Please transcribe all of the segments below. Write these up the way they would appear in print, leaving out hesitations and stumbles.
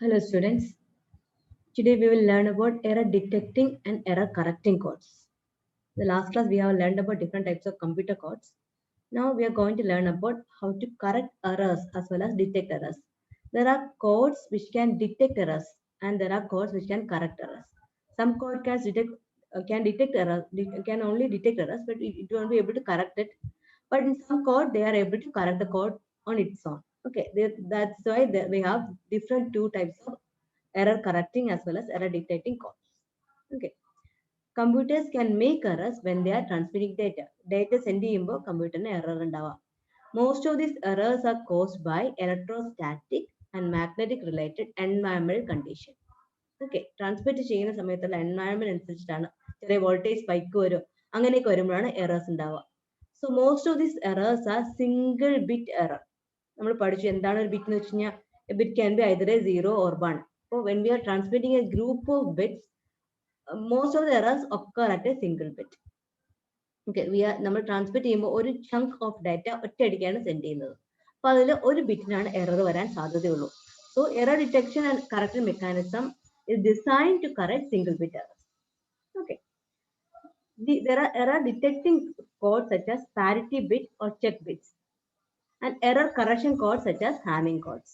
Hello students, today we will learn about error detecting and error correcting codes. In the last class we have learned about different types of computer codes. Now we are going to learn about how to correct errors as well as detect errors. There are codes which can detect errors and there are codes which can correct errors. Some code can detect errors, can only detect errors, but it won't be able to correct it. But in some code they are able to correct the code on its own. Okay, that's why we have different two types of error correcting as well as error detecting codes. Okay. Computers can make errors when they are transmitting data. Data send ചെയ്യുമ്പോൾ കമ്പ്യൂട്ടറിന് error ഉണ്ടാവാം. Most of these errors are caused by electrostatic and magnetic related environmental condition. Okay, transmit ചെയ്യുന്ന സമയത്തുള്ള environment അനുസരിച്ചിട്ടാണ് ചെറിയ voltage spike വരും അങ്ങനെയൊക്കെ വരുമ്പോഴാണ് errors ഉണ്ടാവുക. So most of these errors R single bit error. നമ്മൾ പഠിച്ചു എന്താണ് ഒരു ബിറ്റ് എന്ന് വെച്ച് കഴിഞ്ഞാൽ bit can be either 0 or 1. So when we are transmitting a group of bits, most of the errors occur at a single bit. Okay, നമ്മൾ transmit ചെയ്യുമ്പോൾ ഒരു ചങ്ക് ഓഫ് ഡാറ്റ ഒറ്റയടിക്കാണ് സെൻഡ് ചെയ്യുന്നത്. അപ്പൊ അതിൽ ഒരു ബിറ്റിനാണ് എറർ വരാൻ സാധ്യതയുള്ളൂ. So error detection and correction mechanism is designed to correct single bit errors. Okay. There are error detecting codes such as parity bit or check bits and error correction codes such as Hamming codes.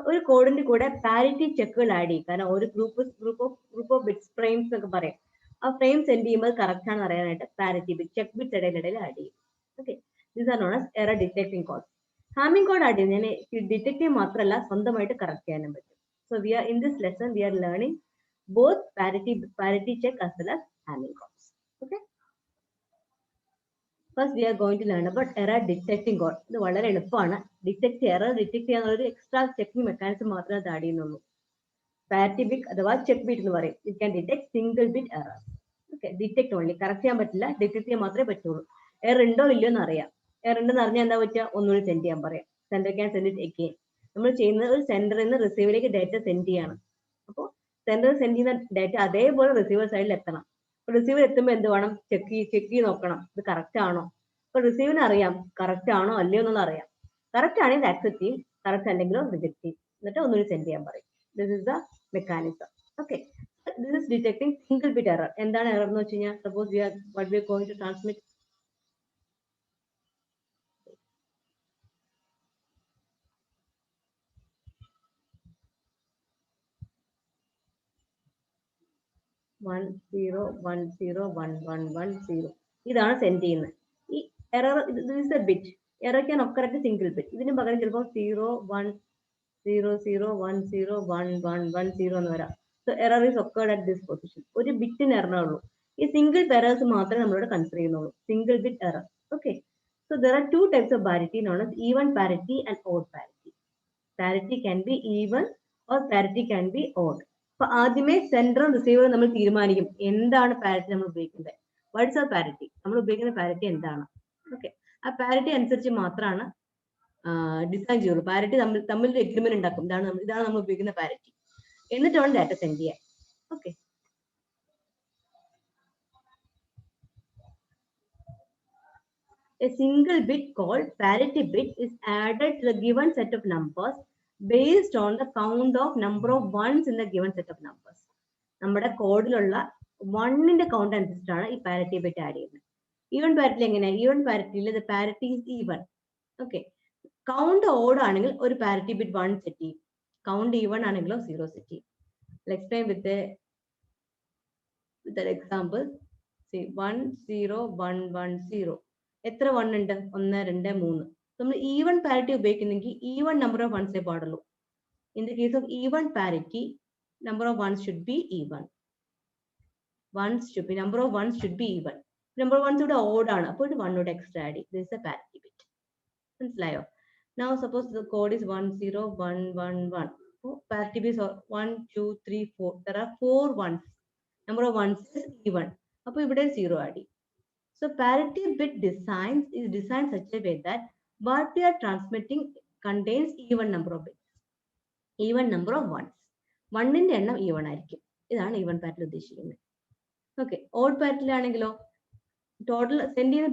ഒരു കോഡിന്റെ കൂടെ parity ചെക്കുകൾ add ചെയ്യും. കാരണം ഒരു group of bits frames എന്നൊക്കെ പറയും. ആ frame send ചെയ്യുമ്പോൾ കറക്റ്റ് ആണെന്ന് അറിയാനായിട്ട് പാരിറ്റി ബിറ്റ് ചെക്ക് ബിറ്റ്സ് ഇടയിൽ ആഡ് ചെയ്യും. Okay, these are known as error detecting code. Hamming code add ചെയ്യുന്നതിന് ഡിറ്റക്ട് ചെയ്യാൻ മാത്രമല്ല സ്വന്തമായിട്ട് കറക്റ്റ് ചെയ്യാനും പറ്റും. So we are in this lesson we are learning both parity check as well as Hamming codes. Okay. First we are going to learn about error detecting code. ഇത് വളരെ എളുപ്പമാണ്. Error detect ചെയ്യാനുള്ള extra checking mechanism മാത്രമേ അത് add ചെയ്യുന്നുള്ളൂ. Parity bit അഥവാ check bit എന്ന് പറയും. It can detect single bit error. Okay, detect only, correct ചെയ്യാൻ പറ്റില്ല, ഡിറ്റക്ട് ചെയ്യാൻ മാത്രമേ പറ്റുള്ളൂ. എറർ ഉണ്ടോ ഇല്ലയോ എന്ന് അറിയാം. എറർ ഉണ്ടെന്ന് അറിഞ്ഞാൽ എന്താ പറ്റുക, ഒന്നുകൂടി സെൻഡ് ചെയ്യാൻ പറയാം. Sender can send it again. നമ്മൾ ചെയ്യുന്നത് ഒരു സെൻഡറിൽ നിന്ന് റിസീവറിലേക്ക് ഡാറ്റ സെൻഡ് ചെയ്യാണ്. അപ്പോൾ സെൻഡർ സെൻഡ് ചെയ്യുന്ന ഡാറ്റ അതേപോലെ റിസീവർ സൈഡിൽ എത്തണം. റിസീവർ എത്തുമ്പോൾ എന്ത് വേണം, ചെക്ക് ചെയ്ത് നോക്കണം ഇത് കറക്റ്റ് ആണോ. അപ്പൊ റിസീവറിന് അറിയാം കറക്റ്റ് ആണോ അല്ലയോ എന്നുള്ള അറിയാം. കറക്റ്റ് ആണെങ്കിൽ ആക്സെപ്റ്റ് ചെയ്യും, കറക്റ്റ് അല്ലെങ്കിലോ റിജക്ട് ചെയ്യും, എന്നിട്ട് ഒന്നുകൂടി സെൻഡ് ചെയ്യാൻ പറയും. This is the mechanism. Okay, this is detecting single bit error. എന്താണ് എറർ എന്ന് വെച്ച് കഴിഞ്ഞാൽ, suppose we are going to transmit one zero one zero one one one zero, ഇതാണ് സെൻഡ് ചെയ്യുന്നത്. ഈ error this a bit. Error can occur at single bit. ഇതിന് പകരം ചിലപ്പോൾ 0 1 0 0 1 0 1 1 1 0 എന്ന് വരാം. So error is occurred at this position. ഒരു ബിറ്റിന് error ഉള്ളൂ. ഈ സിംഗിൾ എറേഴ്സ് മാത്രമേ നമ്മളോട് കൺസിഡർ ചെയ്യുന്നുള്ളൂ, single bit error. Okay, so there are two types of parity known as even parity and odd parity. Parity can be even or parity can be odd. അപ്പൊ ആദ്യമേ സെൻഡറും റിസീവറും നമ്മൾ തീരുമാനിക്കും എന്താണ് പാരിറ്റി നമ്മൾ ഉപയോഗിക്കുന്നത്. വാട്ട്സ് ആർ പാരിറ്റി, നമ്മൾ ഉപയോഗിക്കുന്ന parity എന്താണ്. ഓക്കെ, ആ പാരിറ്റി അനുസരിച്ച് മാത്രമാണ് ഡിസൈൻ ചെയ്യുള്ളൂ. പാരിറ്റി തമ്മിൽ എഗ്രിമെന്റ് ഉണ്ടാക്കും, ഇതാണ് നമ്മൾ ഉപയോഗിക്കുന്ന പാരിറ്റി, എന്നിട്ടാണ് ഡാറ്റ സെൻഡ് ചെയ്യാൻ. Okay, a single bit called parity bit is added to the given set of numbers based on the count of number of ones in the given set of numbers. നമ്മുടെ കോഡിലുള്ള വണ്ണിന്റെ count അനുസരിച്ചിട്ടാണ് ഈ parity bit add ചെയ്യുന്നത്. Even parity എങ്ങനെയാണ്, ഈവൻ പാരിറ്റിയിൽ parity is even. Okay, count odd ആണെങ്കിൽ ഒരു പാരിറ്റി ബിറ്റ് 1 സെറ്റ് ചെയ്യും, കൗണ്ട് ഈവൺ ആണെങ്കിലോ 0 സെറ്റ് ചെയ്യും. Explain with an example. See 1 0 1 1 0. എത്ര 1 ഉണ്ട്, 1 2 3. നമ്മൾ ഈവൺ പാരിറ്റി ഉപയോഗിക്കുന്നെങ്കിൽ ഈവൺ നമ്പർ ഓഫ് വൺസേ പാടുള്ളൂ. In the case of even parity, number of ones should be even. Number of ones should be even. Number of ones ഇവിടെ odd ആണ്, അപ്പോൾ ഒരു 1 കൂടെ എക്സ്ട്രാ ആഡ് ചെയ്യും. This is a parity bit. മനസ്സിലായോ? Now suppose the code is 1 0 1 1 1. So parity bit is 1 2 3 4. There are 4 ones. Number of ones is even. അപ്പോൾ ഇവിടെ 0 add ചെയ്യും. So parity bit is designed such a way that what we are transmitting contains even number of bits, even number of ones. വണ്ണിന്റെ എണ്ണം even ആയിരിക്കും. ഇതാണ് even പാരിറ്റിയിൽ ഉദ്ദേശിക്കുന്നത്. Okay, odd പാരിറ്റിയിലാണെങ്കിലോ total send ചെയ്യുന്ന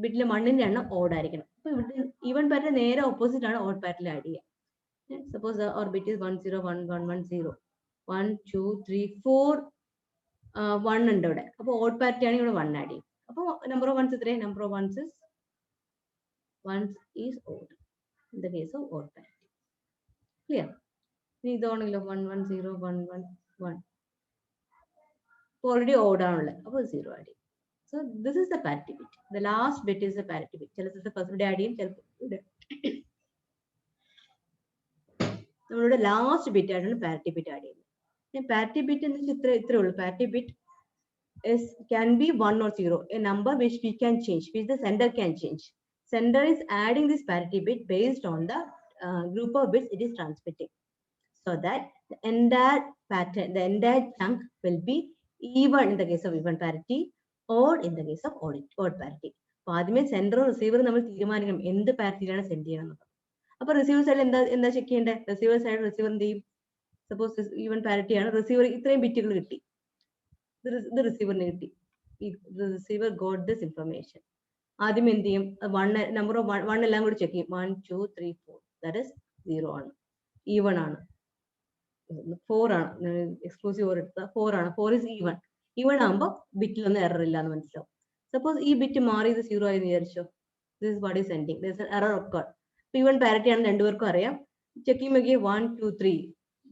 ബിറ്റിലെ വണ്ണിന്റെ എണ്ണം ഓഡ് ആയിരിക്കണം. അപ്പൊ ഇവിടെ ഈവൺ പാരിറ്റി നേരെ ഓപ്പോസിറ്റ് ആണ് ഓഡ് പാരിറ്റിയിൽ ആഡ് ചെയ്യുക. Suppose our bit is 1 0 1 1 1 0. 1 2 3 4 1 ഉണ്ട് ഇവിടെ. അപ്പോൾ ഓഡ് പാരിറ്റി ആണ് ഇവിടെ 1 ആഡ് ചെയ്യും. അപ്പോൾ number of ones എത്രയാണ്? Number of ones is odd in the case of odd parity. Clear? ഇനി ഇതാണെങ്കിലോ 1 1 0 1 1 1. Already odd ആണുള്ളത്. അപ്പോൾ 0 ആഡ് ചെയ്യും. So this is the parity bit. The last bit is the parity bit. ചില സ്ഥലത്ത് first bit add ചെയ്യും, ചിലപ്പോൾ നമ്മളുടെ last bit ആയിട്ടാണ് പാരിറ്റി ബിറ്റ് ആഡ് ചെയ്യുന്നത്. പാരിറ്റി ബിറ്റ് എന്ന് വെച്ചാൽ ഇത്രേ ഉള്ളൂ. Parity bit can be 1 or 0, a number which we can change, which the sender can change. Sender is adding this parity bit based on the group of bits it is transmitting, so that the entire pattern, the entire chunk will be even in the case of even parity, odd in the case of odd parity. അപ്പോൾ ആദ്യമേ സെൻഡറും റിസീവറും നമ്മൾ തീരുമാനിക്കണം എന്ത് പാരിറ്റിയിലാണ് send ചെയ്യണമെന്ന്. അപ്പൊ receiver സൈഡിൽ എന്താ check ചെയ്യേണ്ടത്? റിസീവർ സൈഡ് റിസീവർ എന്ത് ചെയ്യും? സപ്പോസ് ഈവൻ പാരിറ്റി ആണ്, റിസീവർ ഇത്രയും ബിറ്റുകൾ കിട്ടി, ഇത് റിസീവറിന് കിട്ടി. Receiver got this information. ആദ്യം എന്ത് ചെയ്യും? നമ്പർ ഓഫ് വൺ എല്ലാം കൂടി ചെക്ക് ചെയ്യും. 1 2 3 4 ദാറ്റ് ഇസ് 0 ആണ്, ഈവൺ ആണ്. 4 ആണ്, എക്സ്ക്ലൂസീവ് ഓർ എടുത്ത 4 ആണ്. 4 ഇസ് ഈവൺ. ഈവൺ ആകുമ്പോൾ ബിറ്റിലൊന്നും എറർ ഇല്ല എന്ന് മനസ്സിലാവും. സപ്പോസ് ഈ ബിറ്റ് മാറി ഇത് 0 ആയി വിചാരിച്ചോ, this is what is sending, this is error occur. Even parity ആണ്, രണ്ടുപേർക്കും അറിയാം. ചെക്ക് ചെയ്യുമ്പോൾ 1 2 3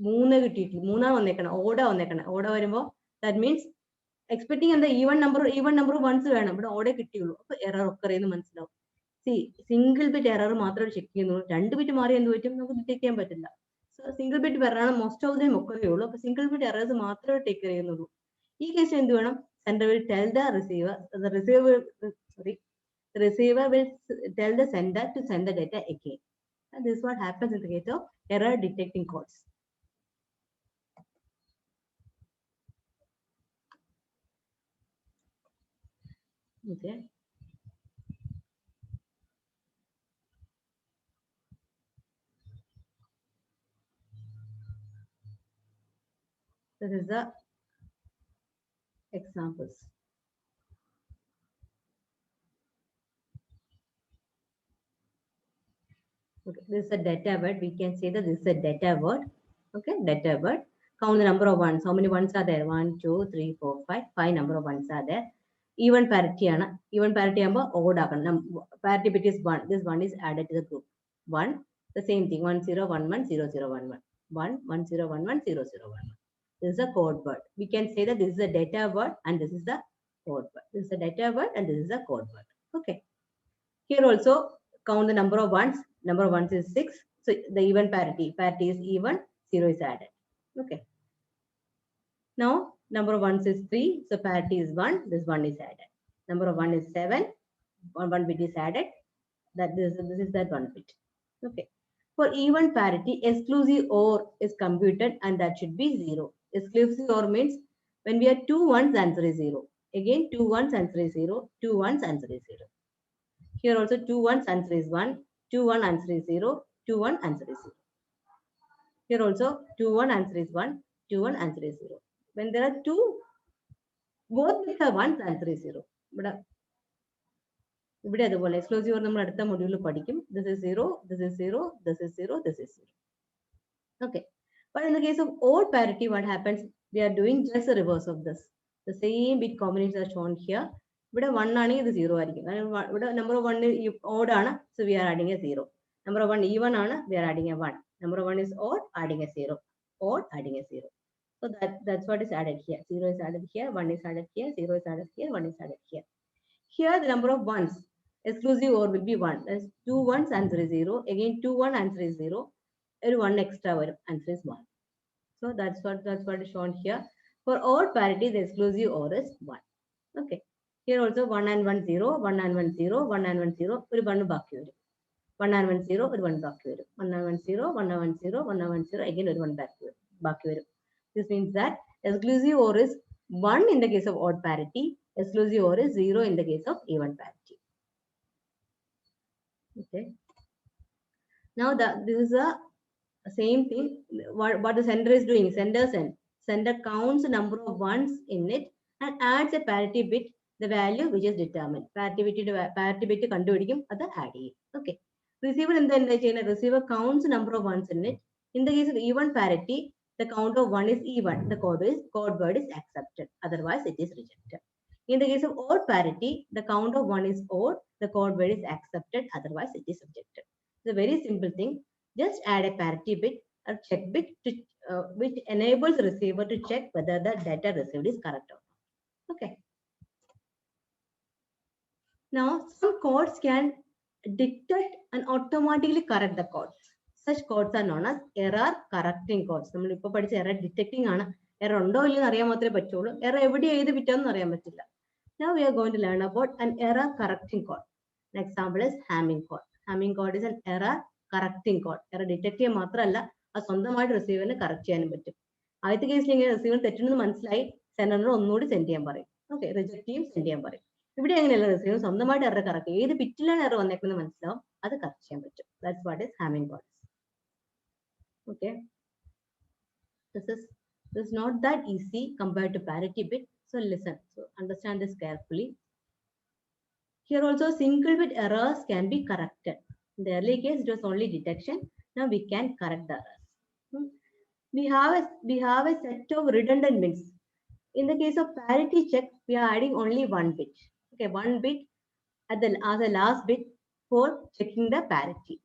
3 കിട്ടിയിട്ടില്ല, 3 വന്നേക്കണം, ഓടാ വന്നേക്കണം. ഓട വരുമ്പോൾ ദാറ്റ് മീൻസ് എക്സ്പെക്ടിങ് എന്താ ഈവൺ നമ്പർ വൺസ് വേണം, ഇവിടെ ഓടെ കിട്ടിയുള്ളൂ. അപ്പൊ എറർ ഒക്കെ എന്ന് മനസ്സിലാവും. സിംഗിൾ ബിറ്റ് എറർ മാത്രമേ ചെക്ക് ചെയ്യുന്നുള്ളൂ. 2 ബിറ്റ് മാറി എന്ത് പറ്റും? നമുക്ക് ഡിറ്റക്ട് ചെയ്യാൻ പറ്റില്ല. സോ സിംഗിൾ ബിറ്റ് എററാണ് മോസ്റ്റ് ഓഫ് ദം ഒക്കെ ഉള്ളൂ. അപ്പൊ സിംഗിൾ ബിറ്റ് എറേഴ്സ് മാത്രമേ ടേക്ക് ചെയ്യുന്നുള്ളൂ. ഈ കേസിൽ എന്ത് വേണം? Sender will tell the receiver will tell the sender to send the data again. And this is what happens in the case of error detecting codes. Okay. This is the examples. Okay, this is a data word. We can say that this is a data word. Okay, data word. Count the number of ones. How many ones are there? 1 2 3 4 5. 5 number of ones are there. Even parity ആണ്. Even parity ആകുമ്പോൾ odd ആക്കണം. Parity bit is 1. This 1 is added to the group. 1. The same thing. 1 0 1 1 0 0 1 1. 1 1 0 1 1 0 0 1 1. This is a code word. We can say that this is a data word and this is the code word. This is a data word and this is a code word. Okay. Here also count the number of ones. Number of ones is 6. So the even parity is even, 0 is added. Okay. Now number of ones is 3. So parity is 1. This 1 is added. Number of 1 is 7. One bit is added. This is that 1 bit. Okay. For even parity, exclusive OR is computed and that should be 0. Exclusive OR means when we have 2 ones, answer is 0. Again 2 ones, answer is 0. 2 ones, answer is 0. Here also 2 ones, answer is 1. 2 1 answer is 0. 2 1 answer is 0. Here also 2 1 answer is 1. 2 1 answer is 0. When there are 2, both bits are 1, answer is 0. ഇവിടെ അതുപോലെ exclusive നമ്മൾ അടുത്ത മൊഡ്യൂളിൽ പഠിക്കും. This is 0, this is 0, this is 0, this is 0. Okay. But in the case of odd parity, what happens? We are doing just the reverse of this. The same bit combinations are shown here. ഇവിടെ 1 ആണെങ്കിൽ ഇത് 0 ആയിരിക്കും. ഇവിടെ number of 1 odd ആണ്, so we are adding a 0. Number of 1 even ആണ്, we are adding a 1. Number of 1 is odd, adding a 0. Odd, adding a 0. So that's what is added here. 0 is added here, 1 is added here, 0 is added here, 1 is added here. Here the number of ones, exclusive OR will be 1. That's 2 ones, answer is 0. Again 2 1 answer is 0. 1 extra answer is 1. So that's what is shown here. For odd parity, the exclusive OR is 1. Okay. Here also 1 and 1 0, 1 and 1 0, 1 and 1 0. ഒരു 1 ബാക്കി വരും. 1 and 1 0, ഒരു 1 ബാക്കി വരും. 1 and 1 0, 1 and 1 0, 1 and 1 0. Again ഒരു 1 ബാക്കി വരും. This means that exclusive OR is 1 in the case of odd parity. Exclusive OR is 0 in the case of even parity. Okay. Now this is a same thing. What the sender is doing? Sender counts the number of ones in it and adds a parity bit, the value which is determined. Parity bit കണ്ടുപിടിക്കും, അത് add ചെയ്യും. Okay. Receiver in the receiver counts number of ones in it. In the case of even parity, the count of 1 is even. The code word is accepted. Otherwise, it is rejected. In the case of odd parity, the count of 1 is odd. The code word is accepted. Otherwise, it is rejected. It's a very simple thing. Just add a parity bit or check bit to, which enables the receiver to check whether the data received is correct or not. Okay. Now, some codes can detect and automatically correct the codes. Such codes are known as error correcting codes. നമ്മൾ ഇപ്പോൾ പഠിച്ച error detecting ആണ്. Error ഉണ്ടോ ഇല്ലെന്ന് അറിയാൻ മാത്രമേ പറ്റുള്ളൂ. Error എവിടെ എഴുതി വിറ്റോന്ന് അറിയാൻ പറ്റില്ല. Now we are going to learn about an error correcting code. An example is Hamming code. Hamming code is an error correcting code. Error detect ചെയ്യാൻ മാത്രമല്ല, അത് സ്വന്തമായിട്ട് റിസീവറിന് കറക്റ്റ് ചെയ്യാനും പറ്റും. ആദ്യത്തെ കേസിൽ ഇങ്ങനെ റിസീവർ തെറ്റെന്ന് മനസ്സിലായി സെൻഡറിനോട് ഒന്നുകൂടി സെൻഡ് ചെയ്യാൻ പറയും. ഓക്കെ, റിജക്ട് ചെയ്യും, സെൻഡ് ചെയ്യാൻ പറയും. ഇവിടെ അങ്ങനെയല്ല, റിസീവർ സ്വന്തമായിട്ട് എറർ കറക്റ്റ് ഏത് ബിറ്റിലാണ് എറർ വന്നേക്കുന്നത് മനസ്സിലാവും, അത് കറക്റ്റ് ചെയ്യാൻ പറ്റും. That's what is Hamming codes. Okay, this is not that easy compared to parity bit, so listen, so understand this carefully. Here also single bit errors can be corrected. In the early case it was only detection. Now we can correct the errors. We have a set of redundant bits. In the case of parity check, we are adding only one bit. Okay, one bit as the last bit for checking the parity.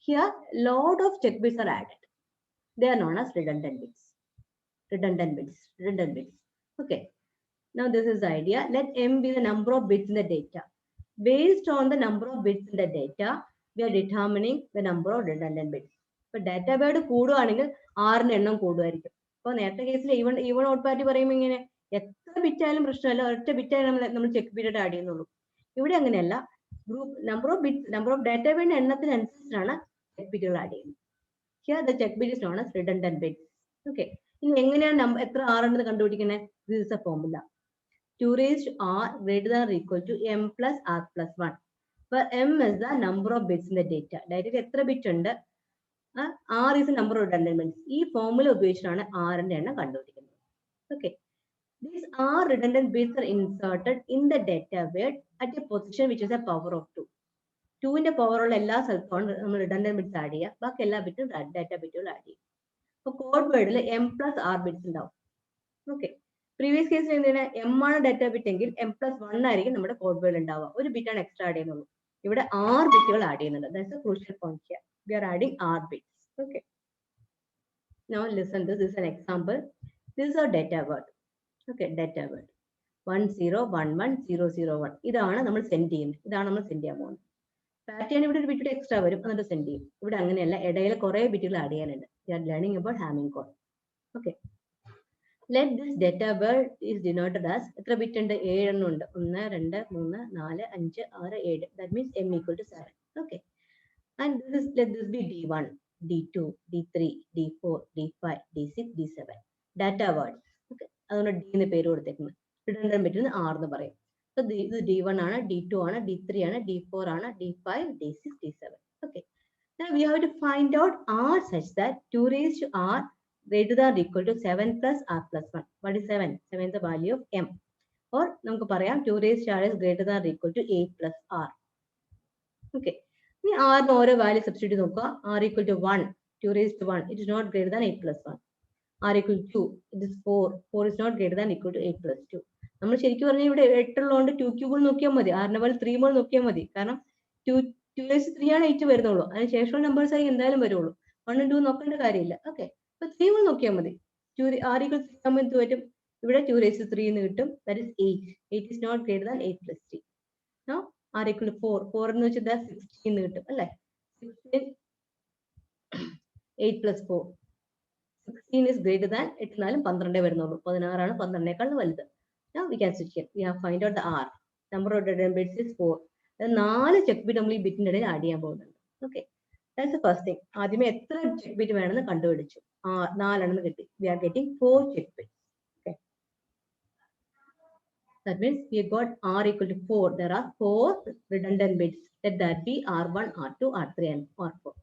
Here, lot of check bits are added. They are known as redundant bits. Redundant bits. Okay. Now this is the idea. Let m be the number of bits in the data. Based on the number of bits in the data, we are determining the number of redundant bits. But data word കൂടുകയാണെങ്കിൽ ആറിന്റെ എണ്ണം കൂടുമായിരിക്കും. അപ്പോൾ നേരത്തെ കേസിൽ even out party പറയുമ്പോൾ ഇങ്ങനെ എത്ര ബിറ്റായാലും പ്രശ്നമല്ല, ഒറ്റ ബിറ്റായാലും നമ്മൾ ചെക്ക് പീരീഡ് ആഡ് ചെയ്യുന്നുള്ളൂ. ഇവിടെ അങ്ങനെയല്ല, ഗ്രൂപ്പ് നമ്പർ ഓഫ് ഡാറ്റ വേണ്ട എണ്ണത്തിനനുസരിച്ചാണ് ചെക്ക് ബിറ്റുകൾ ആഡ് ചെയ്യുന്നത്. Here the check bit is known as redundant bits. Okay. ഇനി എങ്ങനെയാണ് എത്ര ആർ ഉണ്ടെന്ന് കണ്ടുപിടിക്കുന്നത്? This is a formula. 2 raised to r greater than or equal to m plus r plus 1. Where m is the number of bits in the data. Data എത്ര bit ഉണ്ട്? R is the number of redundant bits. ഈ formula ഉപയോഗിച്ചാണ് ആറിന്റെ എണ്ണം കണ്ടുപിടിക്കുന്നത്. Okay. These r redundant bits are inserted in the data word at a position which is a power of 2. 2ന്റെ power ഉള്ള എല്ലാ സ്ഥലത്തും നമ്മൾ റിഡണ്ടന്റ് ബിറ്റ്സ് ആഡ് ചെയ്യുക, ബാക്കി എല്ലാ ബിറ്റും ഡാറ്റ ബിറ്റുകൾ ആഡ് ചെയ്യും. അപ്പോൾ കോഡ് വേർഡിൽ m plus r ബിറ്റ്സ് ഉണ്ടാവും. ഓക്കെ, പ്രീവിയസ് കേസിൽ എന്തിനാ m ആണ് ഡാറ്റ ബിറ്റ് എങ്കിൽ m plus 1 ആയിരിക്കും നമ്മുടെ കോഡ് വേർഡ് ഉണ്ടാവുക. ഒരു ബിറ്റാണ് എക്സ്ട്രാ ആഡ് ചെയ്യുന്നുള്ളൂ. ഇവിടെ 6 ബിറ്റുകൾ ആഡ് ചെയ്യുന്നുണ്ട്. That's a crucial point here. We are adding 6 bits. Okay, now listen, this is an example. This is our data word. Okay, data word 10110001. ഇതാണ് നമ്മൾ സെൻഡ് ചെയ്യുന്നത്. ഇതാണ് നമ്മൾ സെൻഡ് ചെയ്യാൻ പോകുന്നത്. പാറ്റേൺ ഇവിടെ ഒരു ബിറ്റ് എക്സ്ട്രാ വരും, എന്നിട്ട് സെൻഡ് ചെയ്യും. ഇവിടെ അങ്ങനെയല്ല, ഇടയിൽ കുറെ ബിറ്റുകൾ ആഡ് ചെയ്യാനുണ്ട്. We are learning about Hamming code. Okay. Let this data word is denoted as എത്ര ബിറ്റ് ഉണ്ട്? 7 എണ്ണം ഉണ്ട്. 1 2 3 4 5 6 7. That means m equal to 7. Okay. And let this be d1, d2, d3, d4, d5, d6, d7. Data word. Okay. അതുകൊണ്ട് d എന്ന് പേര് കൊടുത്തേക്കുന്നത്. Redundant bit എന്ന് r എന്ന് പറയും. So ഇത് d1 ആണ്, d2 ആണ്, d3 ആണ്, d4 ആണ്, d5, d6, d7. Okay. Now we have to find out r such that 2 raised to r greater than or equal to 7 plus r plus 1. What is 7? 7 is the value of m. Or നമുക്ക് പറയാം 2 raised to r is greater than or equal to 8 plus r. Okay. ഇനി r ന് ഓരോ value substitute നോക്കുക. r equal to 1, 2 raised to 1, it is not greater than 8 plus 1. r equal to 2, it is 4, 4 is not greater than or equal to 8 plus 2. നമ്മൾ ശരിക്കും പറഞ്ഞാൽ ഇവിടെ 8 ഉള്ളതുകൊണ്ട് 2 ക്യൂബിൾ നോക്കിയാൽ മതി, r ന്റെ പോലെ 3 മോൾ നോക്കിയാൽ മതി. കാരണം 2 raised to 3 ആണ് 8 വരുന്നുള്ളൂ. അതിന് ശേഷമുള്ള നമ്പേഴ്സ് ആയി എന്തായാലും വരുള്ളൂ. 1 2 നോക്കേണ്ട കാര്യമില്ല. ഓക്കെ, അപ്പൊ 3 മോൾ നോക്കിയാൽ മതി. r equal to 3 ആകുമ്പോൾ എന്ത് പറ്റും? ഇവിടെ 2 raised to 3 എന്ന് കിട്ടും. That is 8. 8 is not greater than 8 plus 3. Now r equal to 4. 4 എന്ന് വെച്ചാൽ 16 എന്ന് കിട്ടും അല്ലേ? 16, 8 plus 4. 16 is greater than 8 എന്നാലും 12 വരുന്നുള്ളൂ. 16 ആണ് 12നേക്കാൾ വലുത്. Now we can switch here. We have find out the r. Number of redundant bits is 4. 4 check bit നമ്മൾ ഈ ബിറ്റിന്റെ ഇടയിൽ ആഡ് ചെയ്യാൻ പോകുന്നുണ്ട്. Okay, that's the first thing. ആദ്യമേ എത്ര ചെക്ക് ബിറ്റ് വേണമെന്ന് കണ്ടുപിടിച്ചു. 4 ആണെന്ന് കിട്ടി. We are getting 4 check bits. Okay, that means we got r equal to 4. There are 4 redundant bits. Let that be r1, r2, r3 and r4.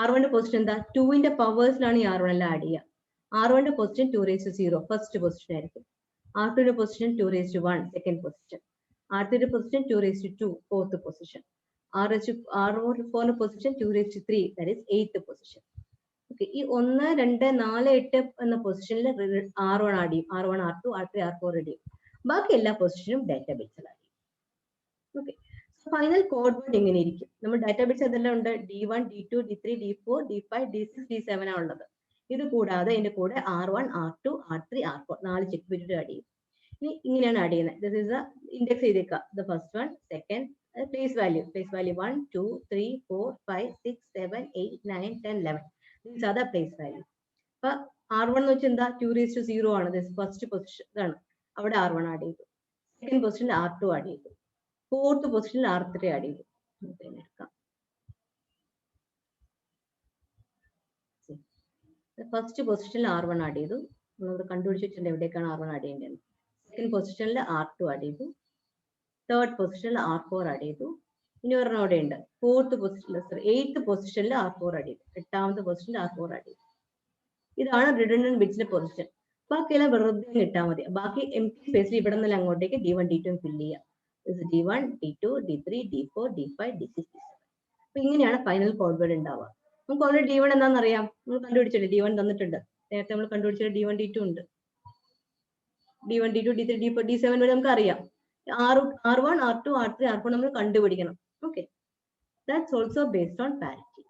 r1 position എന്താ? 2ന്റെ പവേഴ്സിലാണ് ഈ r1 എല്ലാം add ചെയ്യുക. r1 position 2 raised to 0 first position ആയിരിക്കും. r2 position 2 raised to 1 second position. r3 position 2 raised to 2 fourth position. R4 position 2 raised to 3, that is 8th position. Okay, ഈ 1, 2, 4, 8 എന്ന പൊസിഷനിൽ R1 add ചെയ്യും, R1, R2, R3, R4 add ചെയ്യും. ബാക്കി എല്ലാ പൊസിഷനും ഡാറ്റാബേസിൽ add ചെയ്യും. ഓക്കെ, ഫൈനൽ കോഡ് വേർഡ് എങ്ങനെ ഇരിക്കും? നമ്മൾ ഡാറ്റാബേസ് എന്തെല്ലാം ഉണ്ട്? D1, D2, D3, D4, D5, D6, D7 ആണ് ഉള്ളത്. ഇത് കൂടാതെ ഇതിന്റെ കൂടെ R1, R2, R3, R4 4 check bit add ചെയ്യും. ഇനി ഇങ്ങനെയാണ് ആഡ് ചെയ്യുന്നത്. ദിസ് ഈസ് ഇൻഡെക്സ് ചെയ്തേക്കുക. The first one, second, place value 1, 2, 3, 4, 5, 6, 7, 8, 9, 10, 11. These are the place value. അപ്പൊ R1 എന്ന് വെച്ചാൽ എന്താ? 2 raised to 0 ആണ്. ഫസ്റ്റ് പൊസിഷൻ ഇതാണ്, അവിടെ R1 ആഡ് ചെയ്തു. സെക്കൻഡ് പൊസിഷനിൽ R2 ആഡ് ചെയ്തു. ഫോർത്ത് പൊസിഷനിൽ R3 ആഡ് ചെയ്തു. ഫസ്റ്റ് പൊസിഷനിൽ R1 ആഡ് ചെയ്തു. നമ്മൾ കണ്ടുപിടിച്ച് വെച്ചിട്ടുണ്ട് എവിടേക്കാണ് R1 ആഡ് ചെയ്യേണ്ടത്. സെക്കൻഡ് പൊസിഷനിൽ R2 ആഡ് ചെയ്തു. തേർഡ് പൊസിഷനിൽ R4 ആഡ് ചെയ്തു. ഇനി ഒരെണ്ണം അവിടെ ഉണ്ട്, ഫോർത്ത് പൊസിഷനിൽ, 8th പൊസിഷനിൽ R4 ആഡ് ചെയ്തു. 8ാമത്തെ പൊസിഷനിൽ R4 ആഡ് ചെയ്തു. ഇതാണ് റിഡൻഡന്റ് ബിറ്റ്സിന്റെ പൊസിഷൻ. ബാക്കിയെല്ലാം വെറുതെ ഇട്ടാൽ മതി. ബാക്കി എംപ്റ്റി സ്പേസിൽ ഇവിടെ നിന്ന് അങ്ങോട്ടേക്ക് D1, D2 ഫില്ല് ചെയ്യാം. D1, D2, D3, D4, D5, D6, D7. അപ്പൊ ഇങ്ങനെയാണ് ഫൈനൽ കോഡ് വേർഡ് ഉണ്ടാവുക. നമുക്ക് ഓൾറെഡി D1 എന്താണെന്ന് അറിയാം, നമ്മൾ കണ്ടുപിടിച്ചിട്ടുണ്ട്. D1 തന്നിട്ടുണ്ട്, നേരത്തെ നമ്മൾ കണ്ടുപിടിച്ചിട്ട് D1, D2 ഉണ്ട്. D1, D2, D3, D4, D7 വരെ നമുക്ക് അറിയാം. R1, R2, R3, R4 നമ്മൾ കണ്ടുപിടിക്കണം. Okay, that's also based on parity.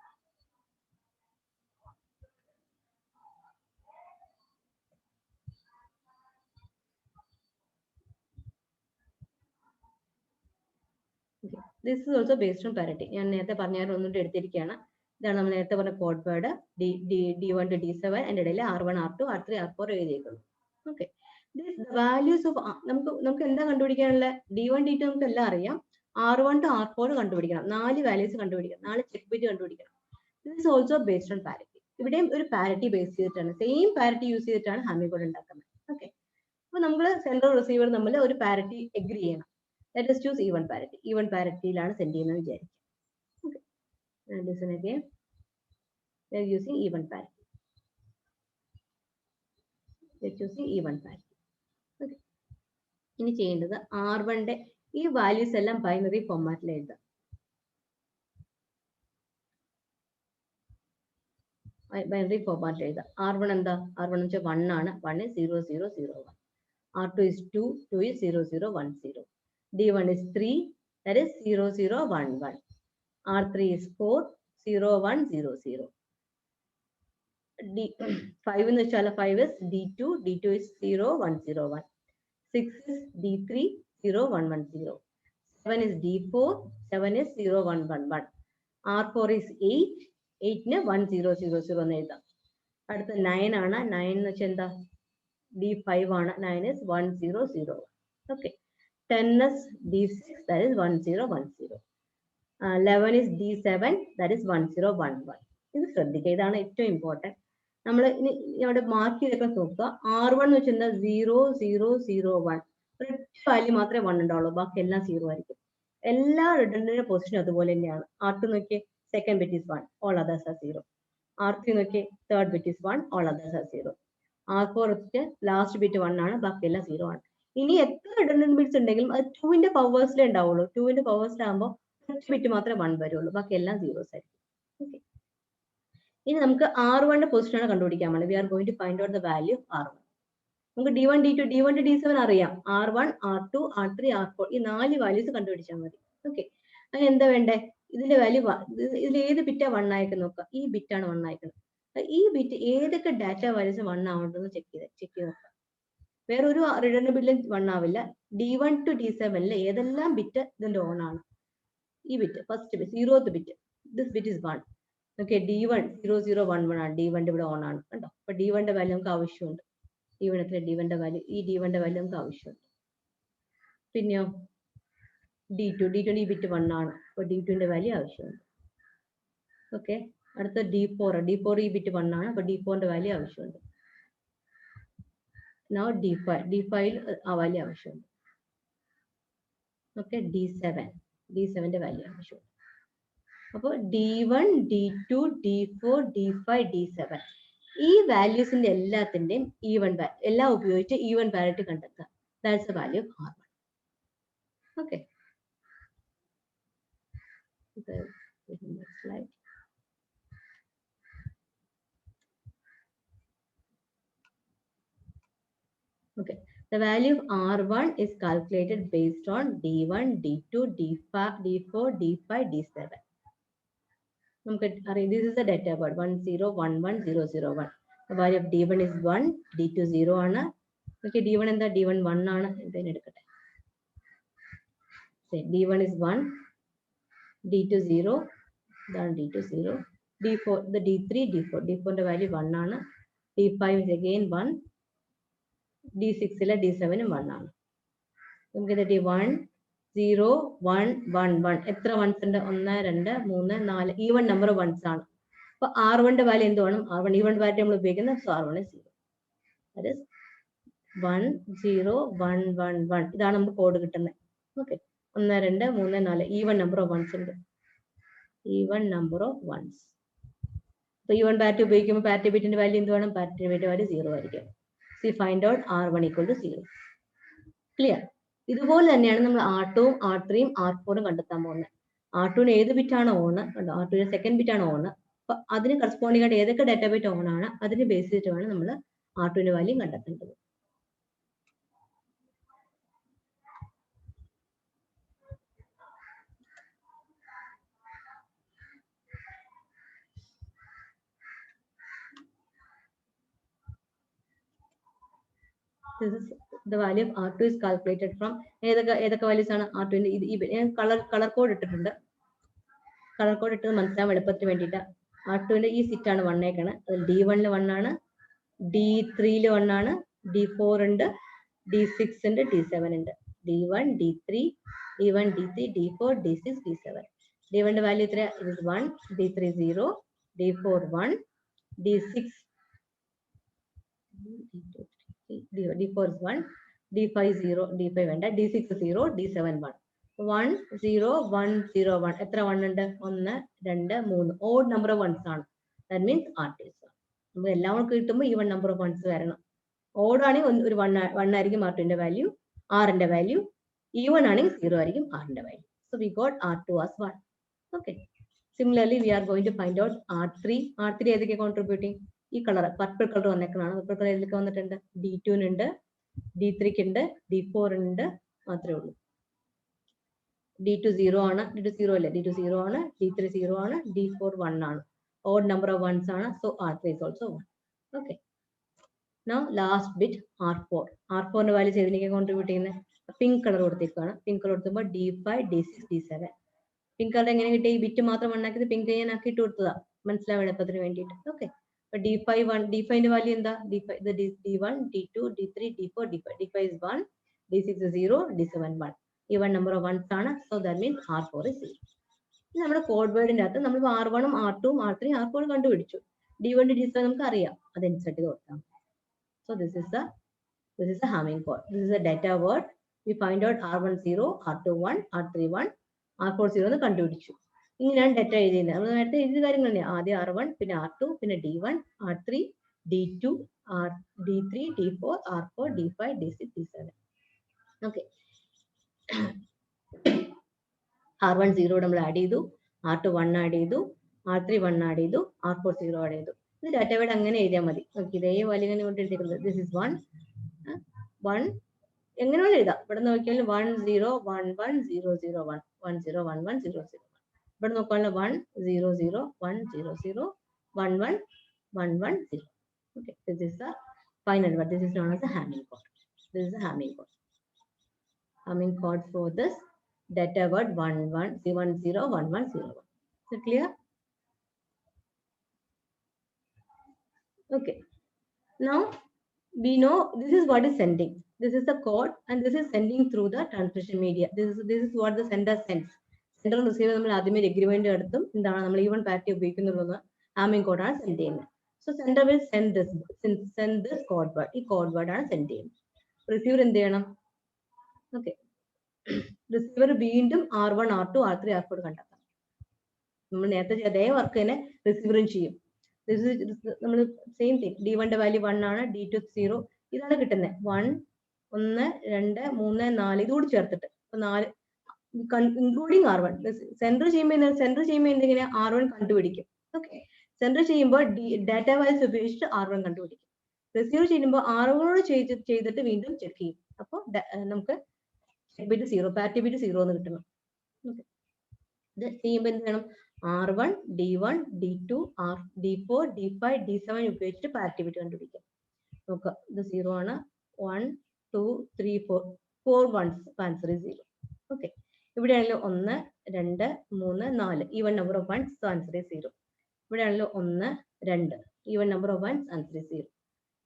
Okay, this is also based on parity. ഞാൻ നേരത്തെ പറഞ്ഞാൽ ഒന്നുകൂടി എടുത്തിരിക്കുകയാണ്. ഇതാണ് നമ്മൾ നേരത്തെ പറഞ്ഞ code word. D1 to D7 അതിന്റെ ഇടയിൽ R1, R2, R3, R4 എഴുതിയിരിക്കുന്നു. ഓക്കെ, വാല്യൂസ് ഓഫ് നമുക്ക് എന്താ കണ്ടുപിടിക്കാനുള്ള? D1, D2 നമുക്ക് എല്ലാം അറിയാം. R1 to R4 കണ്ടുപിടിക്കണം. 4 വാല്യൂസ് കണ്ടുപിടിക്കണം, 4 ചെക്ക് ബിറ്റ് കണ്ടുപിടിക്കണം. This is also based on parity. ഇവിടെയും ഒരു പാരിറ്റി ബേസ് ചെയ്തിട്ടാണ്, സെയിം പാരിറ്റി യൂസ് ചെയ്തിട്ടാണ് ഹാമി കോഡ് ഉണ്ടാക്കുന്നത്. ഓക്കെ, അപ്പൊ നമ്മൾ സെൻഡർ റിസീവർ തമ്മിൽ ഒരു പാരിറ്റി എഗ്രി ചെയ്യണം. Let us choose even parity. Even parity-യിലാണ് സെൻഡ് ചെയ്യുന്നത് വിചാരിക്കും. Okay, and listen again. We are using even parity. We are choosing even parity. Okay, ഇനി ചെയ്യേണ്ടത് R1-ന്റെ ഈ വാല്യൂസ് എല്ലാം ബൈനറി ഫോർമാറ്റിൽ എഴുതാം. ബൈനറി ഫോർമാറ്റിൽ എഴുതാം. R1 എന്താ? R1 എന്ന് വെച്ചാൽ 1 ആണ്. 1 is 0, 0, 0, 1. R2 is 2, 2 is 0, 0, 1, 0. D1 is 3, that is 0, 0, 1, 1. R3 is 4, 0, 1, 0, 0. 5 എന്ന് വെച്ചാൽ 5 is D2, D2 is 0, 1, 0, 1. 6 is D3, 0, 1, 1, 0. 7 is D4, 7 is 0, 1, 1, 1. R4 is 8, 8-ന് 1, 0, 0, 0 എന്ന് എഴുതാം. അടുത്ത 9 ആണ്. 9 എന്ന് വെച്ചാൽ എന്താ? D5 ആണ്. 9 is 1, 0, 0, 1. Okay. 10 is D6, that is 1, 0, 1, 0. 11 is D7, that is 1, 0, 1, 1. ഇത് ശ്രദ്ധിക്കുക, ഇതാണ് ഏറ്റവും ഇമ്പോർട്ടൻറ്റ്. നമ്മൾ ഇനി അവിടെ മാർക്ക് ചെയ്തൊക്കെ നോക്കുക. R1 എന്ന് വെച്ചാൽ എന്താ? 0, 0, 0, 1. ഒരു വാല്യൂ മാത്രമേ 1 ഉണ്ടാവുള്ളൂ, ബാക്കി എല്ലാം 0 ആയിരിക്കും. എല്ലാ റിഡൻഡന്റ് പൊസിഷനും അതുപോലെ തന്നെയാണ്. R2 നോക്കിയേ, second bit is 1, all others are 0. R3 നോക്കിയേ, third bit is 1, all others are 0. R4 last bit 1 ആണ്, ബാക്കി എല്ലാം 0 ആണ്. ഇനി എത്ര റിഡൻഡന്റ് ബിറ്റ്സ് ഉണ്ടെങ്കിലും അത് 2-ന്റെ പവേഴ്സിലേ ഉണ്ടാവുള്ളൂ. 2-ന്റെ പവേഴ്സിലാകുമ്പോൾ ഒറ്റ ബിറ്റ് മാത്രമേ 1 വരുള്ളൂ, ബാക്കി എല്ലാം 0s ആയിരിക്കും. ഓക്കെ, ഇനി നമുക്ക് R1-ന്റെ പൊസിഷൻ ആണ് കണ്ടുപിടിക്കാൻ വേണ്ടി. We are going to find out the value of R1. നമുക്ക് D1, D2, D1 to D7 അറിയാം. R1, R2, R3, R4 ഈ 4 വാല്യൂസ് കണ്ടുപിടിച്ചാൽ മതി. ഓക്കെ, അങ്ങനെ എന്താ വേണ്ടേ? ഇതിന്റെ വാല്യൂ, ഇതിൽ ഏത് ബിറ്റാ 1 ആയിക്കുന്നത് നോക്കുക. ഈ ബിറ്റാണ് 1 ആയിക്കുന്നത്. ഈ ബിറ്റ് ഏതൊക്കെ ഡാറ്റ വാല്യൂസ് 1 ആവുണ്ടെന്ന് ചെക്ക് ചെയ്ത് നോക്കുക. വേറെ ഒരു റിഡൻഡന്റ് ബിറ്റിലും 1 ആവില്ല. D1 to D7 ഏതെല്ലാം ബിറ്റ് ഇതിന്റെ ഓൺ ആണ്? ഈ bit, first bit, 0th bit, this bit is 1. Okay, D1 0, 0, 1, 1 ആണ്. D1 ഇവിടെ ഓൺ ആണ്, കണ്ടോ? അപ്പൊ D1-ന്റെ വാല്യൂ നമുക്ക് ആവശ്യമുണ്ട്. D1 എത്ര? D1-ന്റെ വാല്യൂ, ഈ D1-ന്റെ വാല്യൂ നമുക്ക് ആവശ്യമുണ്ട്. പിന്നെയോ D2 ഈ ബിറ്റ് 1 ആണ്, അപ്പൊ D2-ന്റെ വാല്യൂ ആവശ്യമുണ്ട്. ഓക്കെ, അടുത്ത D4 ഈ ബിറ്റ് 1 ആണ്, അപ്പൊ D4-ന്റെ വാല്യൂ ആവശ്യമുണ്ട്. Now D5 ആ വാല്യൂ ആവശ്യമുണ്ട്. ഓക്കെ, D7-ന്റെ വാല്യൂ ആവശ്യമുണ്ട്. അപ്പോൾ D1, D2, D4, D5, D7 ഈ വാല്യൂസിന്റെ എല്ലാത്തിന്റെയും എല്ലാം ഉപയോഗിച്ച് ഈവൻ പാരിറ്റി കണ്ടെത്തുക. That's the value of R1. Okay, Next slide. Okay, the value of R1 is calculated based on D1, D2, D4, D5, D7. This is the data word 1011001. The value of D1 is 1, D2 0 ആണ്. Okay, D1 എന്താ D1 1 ആണ്. ഇതിനെ എടുക്കട്ടെ. D1 is 1, D2 0, then D2 0, D4, the D3, D4, D4 ന്റെ value 1 ആണ്. D5 is again 1, D6 ലെ D7 1 ആണ്. നമുക്ക് ഇത് D1 0 1 1 1 എത്ര വൺസ് ഉണ്ട്? 1 2 3 4 ഈവൻ നമ്പർ വൺസ് ആണ്. അപ്പൊ R1 വാല്യൂ എന്ത് വേണം? R1 ഈവൻ വാല്യൂ നമ്മൾ ഉപയോഗിക്കുന്നത്, so R1 is 0. That is 1 0 1 1 1. ഇതാണ് നമുക്ക് കോഡ് കിട്ടുന്നത്. Okay, 1 2 3 4 even number of ones ഉണ്ട്. Even number of ones. അപ്പൊ ഈവൻ പാരിറ്റി ഉപയോഗിക്കുമ്പോൾ പാരിറ്റി ബിറ്റിന്റെ വാല്യൂ എന്ത് വേണം? പാരിറ്റി ബിറ്റ് വാല്യൂ 0 ആയിരിക്കും. See find out R1 equal to 0. Clear? ഇതുപോലെ തന്നെയാണ് നമ്മൾ R2, R3, R4 കണ്ടെത്താൻ പോകുന്നത്. R2 ഏത് ബിറ്റാണ് ഓൺ? R2 സെക്കൻഡ് ബിറ്റാണ് ഓൺ. അപ്പൊ അതിന് കറസ്പോണ്ടിങ് ആയിട്ട് ഏതൊക്കെ ഡാറ്റ ബിറ്റ് ഓൺ ആണ് അതിന് ബേസ് ചെയ്തിട്ടാണ് നമ്മൾ R2 വാല്യൂ കണ്ടെത്തേണ്ടത്. This is the value of R2 is calculated from ഏതൊക്കെ values ആണ് R2 ന്റെ കളർ കോഡ് ഇട്ടിട്ടുണ്ട്. കളർ കോഡ് ഇട്ടത് മനസ്സിലാവാൻ എളുപ്പത്തിന് വേണ്ടിയിട്ട് R2 ന്റെ ഈ സിറ്റ് ആണ് 1 ആയിക്കാണ്. അതിൽ D1 1 ആണ്, D3 1 ആണ്, D4 ഉണ്ട്, D6 ഉണ്ട്, D7 ഉണ്ട്. D1, D3, D1, D3, D4, D6, D7. D1 ന്റെ വാല്യൂ എത്ര? It is 1, D3 0, D4 1, D6 D4 is 1, D5 0, D5 വേണ്ട, D6 0, D7 1. 1 0 1 0 1. എത്ര 1 ഉണ്ട്? 1 2 3. ഓഡ് നമ്പർ ഓഫ് വൺസ് ആണ്. That means R2 is 1. നമുക്ക് എല്ലാം കൂടെ കിട്ടുമ്പോൾ ഈവൻ നമ്പർ ഓഫ് വൺസ് വരണം. ഓഡ് ആണെങ്കിൽ ഒരു 1 ആയിരിക്കും R2 ന്റെ വാല്യൂ, R ന്റെ വാല്യൂ. ഈവൻ ആണെങ്കിൽ 0 ആയിരിക്കും R ന്റെ value. So we got R2 as 1. Okay. Similarly, we are going to find out R3. R3 ഏതൊക്കെ കോൺട്രിബ്യൂട്ടിങ്? ഈ കളർ പർപ്പിൾ കളർ വന്നേക്കാണ്. പർപ്പിൾ കളർ ഏതൊക്കെ വന്നിട്ടുണ്ട്? D2 ഉണ്ട്, D3 ഉണ്ട്, D4 ഉണ്ട്, മാത്രമേ ഉള്ളൂ. D2 0 ആണ്, D2 0 അല്ലേ, D2 0 ആണ്, D3 0 ആണ്, D4 1 ആണ്. Odd number of ones ആണ്, so R3 is also 1. Okay. Now last bit R4. R4 ന്റെ വാല്യൂസ് ഏതിനൊക്കെ കോൺട്രിബ്യൂട്ട് ചെയ്യുന്നത്? പിങ്ക് കളർ കൊടുത്തേക്കാണ്. പിങ്ക് കളർ കൊടുക്കുമ്പോൾ D5, D6, D7. Pink colour എങ്ങനെ കിട്ടി? ഈ ബിറ്റ് മാത്രം ഉണ്ടാക്കിയത് പിങ്ക് ഞാൻ ആക്കിയിട്ട് കൊടുത്തതാ, മനസ്സിലാവും എളുപ്പത്തിന് വേണ്ടിയിട്ട്. ഓക്കെ, അപ്പൊ D5 ന്റെ വാല്യൂ എന്താ? D1, D2, D3, D4, D5. D5 is 1, D6 is 0, D7 1. Even number of ones ആണ്, so that means R4 is 0. നമ്മുടെ കോഡ് വേർഡിന്റെ അകത്ത് നമ്മൾ R1 ഉം R2 ഉം R3 R4 കണ്ടുപിടിച്ചു. D1 D7 നമുക്ക് അറിയാം, അത് ഇൻസെർട്ട് ചെയ്ത് കൊടുക്കാം. So this is the Hamming code. This is a data word. We find out R1 0, R2 1, R3 1, R4 0 എന്ന് കണ്ടുപിടിച്ചു. ഇങ്ങനെയാണ് ഡാറ്റ എഴുതിയത്. നമ്മൾ നേരത്തെ എഴുതിയ കാര്യങ്ങൾ തന്നെയാണ്. ആദ്യം R1, പിന്നെ R2, പിന്നെ D1, R3, D2, D3, D4, R4, D5, D6, D7. Okay, R1 0 നമ്മൾ ആഡ് ചെയ്തു, R2 1 ആഡ് ചെയ്തു, R3 1 ആഡ് ചെയ്തു, R4 0 ആഡ് ചെയ്തു. ഇത് ഡാറ്റ വേർഡ് അങ്ങനെ എഴുതിയാൽ മതി. ഓക്കെ, ഇതേ വലിയ കൊണ്ട് എഴുതിയിരിക്കുന്നത് ദിസ് ഇസ് 1 എങ്ങനെ വേണം എഴുതാം. ഇവിടെ നോക്കിയാൽ 1 0 1 1 0 0 1 1 0 1 1 0 0 1. ഇവിടെ നോക്കാനുള്ള 1 0 0 1 0 0 1 1 1 1 0. Okay, this is the final word. This is known as the Hamming code. This is the Hamming code. Hamming code for this data word 1 1 0 0 1 1 0 1. Is it clear? Okay. Now we know this is what is sending. This is the code and this is sending through the transmission media. This is what the sender sends. Sender and receiver നമ്മൾ ആദ്യമേ agreement എടുത്തും എന്താണ് നമ്മൾ even parity ഉപയോഗിക്കുന്നുള്ളത് Hamming code ആണ് send ചെയ്യുന്നത്. So sender will send this code word. ഈ code word ആണ് send ചെയ്യുന്നത്. റിസീവർ എന്ത് ചെയ്യണം? ഓക്കെ, റിസീവർ വീണ്ടും R1 R2 R3 R4 കണ്ടെത്താം. നമ്മൾ നേരത്തെ ചെയ്ത അതേ വർക്ക് തന്നെ റിസീവറും ചെയ്യും. നമ്മൾ സെയിം തിങ്. D1 ന്റെ വാല്യൂ 1 ആണ്, D2 0. ഇതാണ് കിട്ടുന്നത്. 1 1 2 3 4 ഇതുകൂടി ചേർത്തിട്ട് 4 including R1. Center ചെയ്യുമ്പോൾ എന്തെങ്കിലും R1 കണ്ടുപിടിക്കും. ഓക്കെ, സെൻട്രൽ ചെയ്യുമ്പോൾ ഡാറ്റ വാല്യൂസ് ഉപയോഗിച്ചിട്ട് R1 കണ്ടുപിടിക്കും. റിസീവ് ചെയ്യുമ്പോൾ R1 ചെയ്തിട്ട് വീണ്ടും ചെക്ക് ചെയ്യും. അപ്പോൾ നമുക്ക് ബിറ്റ് 0, പാരിറ്റി ബിറ്റ് 0 എന്ന് കിട്ടണം. ഓക്കെ, ഇത് ചെയ്യുമ്പോൾ എന്ത് വേണം? R1, D1, D2, D4, D5, D7 ഉപയോഗിച്ചിട്ട് പാരിറ്റി ബിറ്റ് കണ്ടുപിടിക്കാം. നോക്കാം, ഇത് 0 ആണ്. 1, 2, 3, 4 ones, ആൻസർ 0. ഓക്കെ, ഇവിടെയാണല്ലോ 1, 2, 3, 4 even number of ones, answer 0. ഇവിടെയാണല്ലോ 1, 2 even number of ones, answer 0.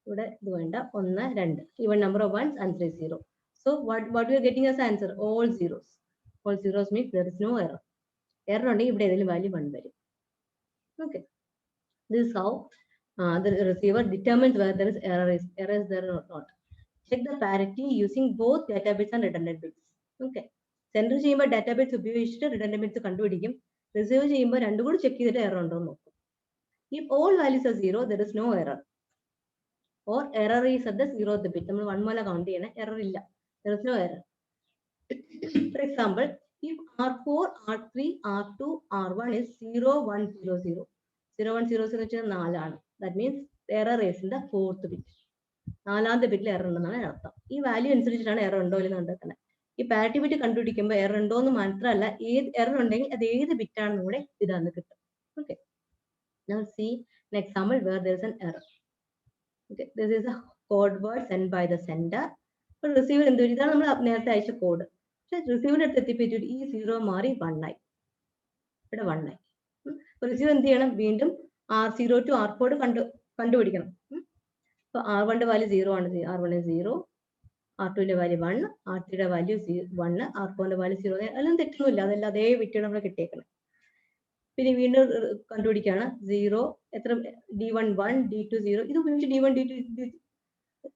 ഇവിടെ ഇത് വേണ്ട, 1, 2 even number of ones, answer 0. So what we are getting as answer? All zeros. All zeros means there is no error. Error ഉണ്ടെങ്കിൽ ഇവിടെ ഏതെങ്കിലും value 1 വരും. Okay, this is how the receiver determines whether there is error is there or not. Check the parity using both data bits and redundant bits. Okay, sender ചെയ്യുമ്പോൾ data bits ഉപയോഗിച്ചിട്ട് redundant bits കണ്ടുപിടിക്കും. Receive ചെയ്യുമ്പോൾ രണ്ടും കൂടി check ചെയ്തിട്ട് error ഉണ്ടോ എന്ന് നോക്കും. If all values are 0, there is no error. Or error is at the 0th bit. നമ്മൾ 1 മുതൽ കൗണ്ട് ചെയ്യണേ, എറർ ഇല്ല. There is no error. For example, if R4, R3, R2, R1 is 0, 1, 0, 0. 0, 1, 0, 0 വെച്ചാൽ 4 ആണ്. That means error is in the 4th bit. 4ാമത്തെ ബിറ്റിൽ error ഉണ്ടെന്നാണ് അർത്ഥം. ഈ വാല്യൂ അനുസരിച്ചിട്ടാണ് എറർ ഉണ്ടോ ഇല്ലെന്ന് കണ്ടെത്തുന്നത്. ഈ പാരിറ്റി ബിറ്റ് കണ്ടുപിടിക്കുമ്പോൾ എറർ ഉണ്ടോ എന്ന് മാത്രമല്ല, ഏത് എറർ ഉണ്ടെങ്കിൽ അത് ഏത് ബിറ്റാണെന്ന് കൂടെ ഇതാന്ന് കിട്ടും. Okay, now see an example where there is an error. Okay, this is a code word sent by the sender. അപ്പോൾ റിസീവർ എന്ത് ചെയ്യും? ഇതാണ് നമ്മൾ നേരത്തെ അയച്ച കോഡ്. പക്ഷെ റിസീവറിന്റെ അടുത്ത് എത്തിപ്പിച്ചിട്ട് ഈ 0 മാറി 1 ആയി, ഇവിടെ 1 ആയി. റിസീവർ എന്ത് ചെയ്യണം? വീണ്ടും R0 to R4 കണ്ടുപിടിക്കണം. അപ്പൊ R1 വാല്യൂ 0 ആണ്, R1 0, R2 value 1, R3 value 1, R4 value 0. അതൊന്നും തെറ്റൊന്നുമില്ല, അതെല്ലാം അതേ ബിറ്റ് നമ്മൾ കിട്ടിയേക്കണം. പിന്നെ വീണ്ടും കണ്ടുപിടിക്കുകയാണ് 0, എത്ര D1 1, D2 0. ഇത് ഉപയോഗിച്ച് D1 D2